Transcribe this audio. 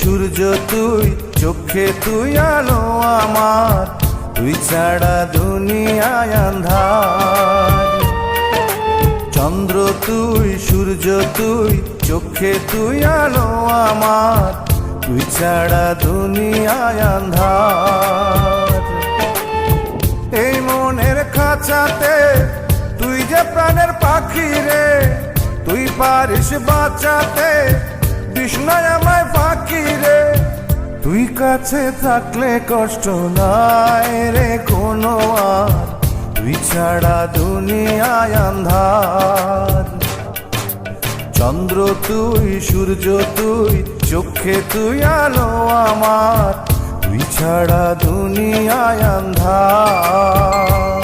সূর্য তুই, চোখে তুই আলো আমার, তুই ছাড়া দুনিয়ায় আন্ধার। চন্দ্র তুই, সূর্য তুই, চোখে তুই আলো আমার, তুই ছাড়া দুনিয়ায় আন্ধার। এই মনের খাঁচাতে তুই যে প্রাণের পাখি রে, তুই পারিস বাঁচাতে বিষ্ণায় আমায় ফাঁকি রে। তুই কাছে থাকলে কষ্ট নাই রে কোনো আর, তুই ছাড়া দুনিয়ায় আন্ধার। চন্দ্র তুই, সূর্য তুই, চোখে তুই আলো আমার, তুই ছাড়া দুনিয়ায় আন্ধার।